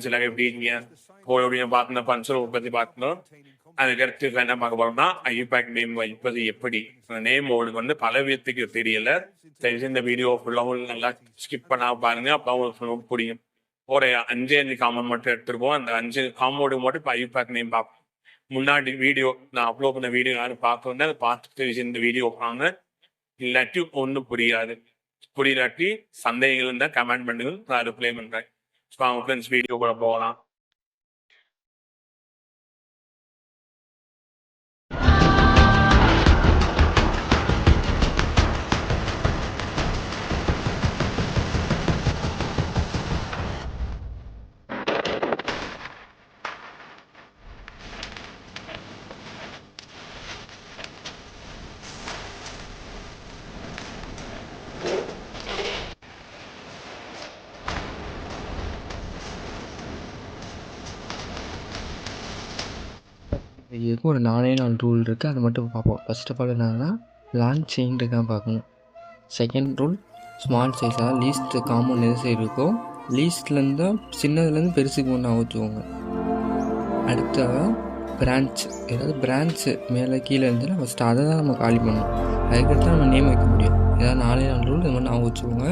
சில எப்படிங்க போய் பார்க்கணும் பன்சல் உற்பத்தி பார்க்கணும். அதுக்கடுத்து என்ன பார்க்க போறோம்னா ஐபேக் நேம் வைப்பது எப்படி. நேம் உங்களுக்கு வந்து பல விதத்துக்கு தெரியல. இந்த வீடியோ ஃபுல்லாகவும் நல்லா ஸ்கிப் பண்ணா பாருங்க, அப்போ உங்களுக்கு புரியும். ஒரு 5 காம்பவுண்ட் மட்டும் எடுத்துருப்போம். அந்த 5 காம்பவுண்டு மட்டும் இப்போ ஐபேக் நேம் பார்ப்போம். முன்னாடி வீடியோ நான் அப்லோட் பண்ண வீடியோ யாரும் பார்க்கணுன்னா அதை பார்த்துட்டு இந்த வீடியோ பாருங்க. இல்லாட்டி ஒன்றும் புரியாது. புரியலாட்டி சந்தேகங்கள் இருந்தால் கமெண்ட் பண்ணுங்க, நான் ரிப்ளை பண்ணுறேன். அவங்க ஃப்ரெண்ட்ஸ் வீடியோ கூட போகலாம். இதுக்கு ஒரு 4 ரூல் இருக்குது, அது மட்டும் பார்ப்போம். ஃபர்ஸ்ட் ஆஃப் ஆல் என்னன்னா லான்ச் செயின் இருக்கான்னு பார்க்கணும். செகண்ட் ரூல் ஸ்மால் சைஸாக லீஸ்ட் காமன் எது சைடு இருக்கோ லீஸ்ட்லேருந்து சின்னதுலேருந்து பெருசுக்கு ஒன்று அவுச்சுவோங்க. அடுத்ததாக பிரான்ச், ஏதாவது பிரான்ச்சு மேலே கீழே இருந்துச்சுன்னா ஃபஸ்ட்டு அதை தான் நம்ம காலி பண்ணணும். அதுக்கடுத்து நம்ம நேம் வைக்க முடியும். ஏதாவது 4 ரூல் இது மாதிரி நான் வச்சுக்கோங்க.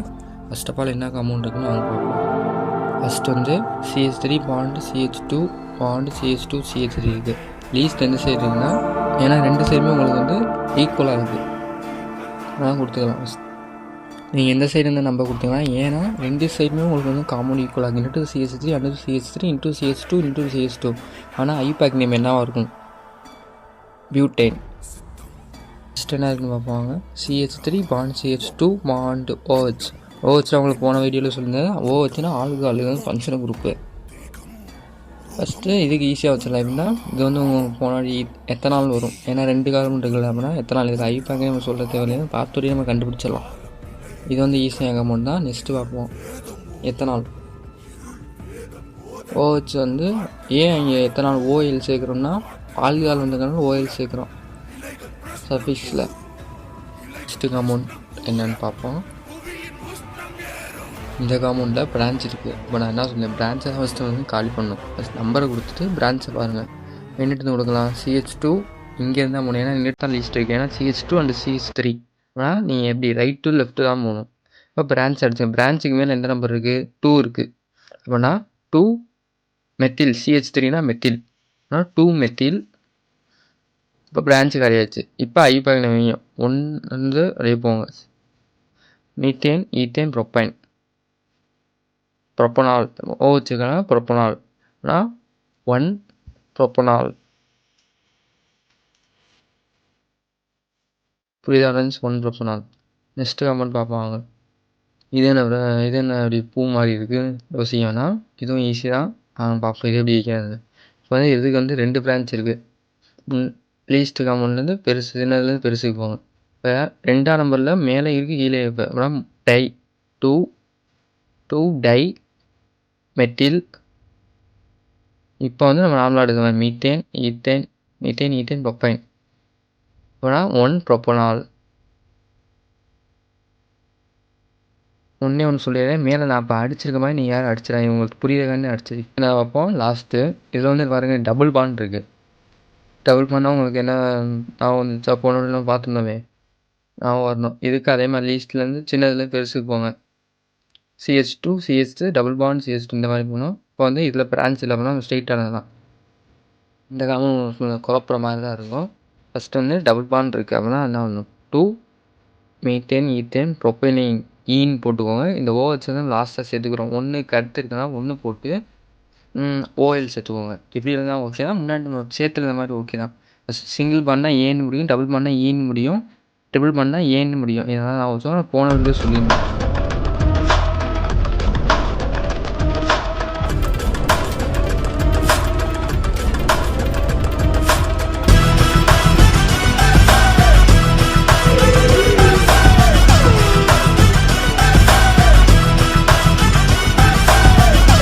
ஃபர்ஸ்ட் ஆஃப் ஆல் என்ன காமௌண்ட் இருக்குன்னு நாங்கள் பார்ப்போம். ஃபஸ்ட்டு வந்து CH3 bond CH2 bond CH2 CH3 இருக்குது. லீஸ்ட் எந்த சைடு இருக்குன்னா, ஏன்னா 2 சைடுமே உங்களுக்கு வந்து ஈக்குவலாக இருக்குது, நான் கொடுத்துக்கலாம். நீங்கள் எந்த சைடு இருந்தால் நம்ப கொடுத்தீங்கன்னா, ஏன்னா 2 சைடுமே உங்களுக்கு வந்து காமன் ஈக்குவலாக into CH3 and CH3 into CH2 into CH2. ஆனால் ஐபேக் நேம் என்னவாக இருக்கும்? பியூட்டேன். ஃபஸ்ட் என்ன இருக்குன்னு பார்ப்பாங்க. CH3 bond CH2 bond OH. OH அவங்களுக்கு போன வீடியோவில் சொல்லியிருந்தேன். OHனா ஆளுக்கு ஃபங்க்ஷன் குரூப்பு. ஃபஸ்ட்டு இதுக்கு ஈஸியாக வச்சிடலாம். எப்படின்னா இது வந்து உங்களுக்கு போனாடி எத்தனால் வரும், ஏன்னா 2 கார்பன் இருக்குல்ல அப்படின்னா எத்தனால். இதுக்கு ஐபேக்கே நம்ம சொல்ல தேவையில்லை, பார்த்தோடய நம்ம கண்டுபிடிச்சிடலாம். இது வந்து ஈஸியாக அமௌண்ட் தான். நெக்ஸ்ட்டு பார்ப்போம் எத்தனால். OH வந்து ஏன் இங்கே எத்தனால் OL சேர்க்குறோம்னா ஆல்கஹால் வந்ததுனால OL சேர்க்குறோம் சஃபிக்ஸில். நெக்ஸ்ட்டு காம்பவுண்ட் என்னென்னு பார்ப்போம். இந்த காம்பவுண்டில் பிரான்ச் இருக்குது. இப்போ நான் என்ன சொன்னேன், பிரான்ச்சை ஃபஸ்ட்டு வந்து காலி பண்ணணும். ஃபஸ்ட் நம்பரை கொடுத்துட்டு பிரான்ச்சை பாருங்கள். என்னட்டு கொடுக்கலாம் CH2 இங்கேருந்து தான் போகணும், ஏன்னா நின்றுட்டு தான் லீஸ்ட் இருக்குது. ஏன்னா CH2 அண்டு CH3 ஆனால் நீங்கள் எப்படி ரைட் டு லெஃப்ட்டு தான் போகணும். இப்போ பிரான்ச் அடிச்சு பிரான்ச்சுக்கு மேலே எந்த நம்பர் இருக்குது? 2 இருக்குது. அப்போனா 2 மெத்தில். CH3னா மெத்தில், 2 மெத்தில். இப்போ பிரான்ச்சு கரையாச்சு. இப்போ ஐபேக் வைங்க. 1 வந்து அப்படியே போங்க. Methane, ethane, propane, propanol. OHக்கான ப்ரொப்பனால் 1 ப்ரொப்பனால். புரியுதா ஃப்ரெண்ட்ஸ்? 1 ப்ரொப்பனால். நெக்ஸ்ட்டு கமெண்ட் பார்ப்பாங்க. இது என்ன அப்படி பூ மாதிரி இருக்குது யோசிக்கணும்னா இதுவும் ஈஸி தான். பார்ப்போம் இது எப்படி வைக்கிறது. இப்போ வந்து இதுக்கு வந்து 2 பிரான்ச் இருக்குது. லீஸ்ட்டு காம்பவுண்ட்லேருந்து பெருசு, சின்னதுலேருந்து பெருசுக்கு போங்க. இப்போ 2ஆம் நம்பரில் மேலே இருக்குது கீழே இப்போ அப்புறம் டை 2 டை மெட்டில். இப்போ வந்து நம்ம நார்மலாக எடுக்கலாம். Methane, ethane, propane. இப்போனா 1 ப்ரொப்பனால். ஒன்று சொல்லிடுறேன். மேலே நான் இப்போ அடிச்சிருக்க மாதிரி நீங்கள் யாரும் அடிச்சிடாங்க, உங்களுக்கு புரியுறதுக்காண்டி அடிச்சிருக்கு. நான் வைப்போம் லாஸ்ட்டு. இதில் வந்து பாருங்க டபுள் பாண்ட் இருக்குது. டபுள் பாண்டாக உங்களுக்கு என்ன நான் வந்துச்சா போன பார்த்துருந்தோமே நான் வரணும். இதுக்கு அதே மாதிரி லீஸ்ட்லேருந்து சின்னதுலேருந்து பெருசுக்கு போங்க. CH2 CH2 double bond CH2 இந்த மாதிரி போகணும். இப்போ வந்து இதில் பிரான்ச் இல்லை அப்படின்னா ஸ்ட்ரெயிட்டானது தான். இந்த காமம் குழப்புற மாதிரி தான் இருக்கும். ஃபஸ்ட்டு வந்து டபுள் பாண்ட் இருக்குது அப்படின்னா என்ன பண்ணணும்? 2 மீத்தேன், ஈத்தேன், ப்ரொப்பைனின் ஈன்னு போட்டுக்கோங்க. இந்த OH வந்து லாஸ்ட்டாக சேர்த்துக்கிறோம். 1க்கு அடுத்து இருக்குன்னா 1 போட்டு OL சேர்த்துக்கோங்க. இப்படி இருந்தால் ஓகே தான். முன்னாடி நம்ம சேர்த்துருந்த மாதிரி ஓகே தான். சிங்கிள் பாண்ட்னா ஏன்னு முடியும், டபுள் பாண்ட்னா ஈன்னு முடியும், ட்ரிபிள் பாண்ட்னா ஏன்னு முடியும். இதெல்லாம் நான் போன வீடியோ சொல்லியிருந்தேன்.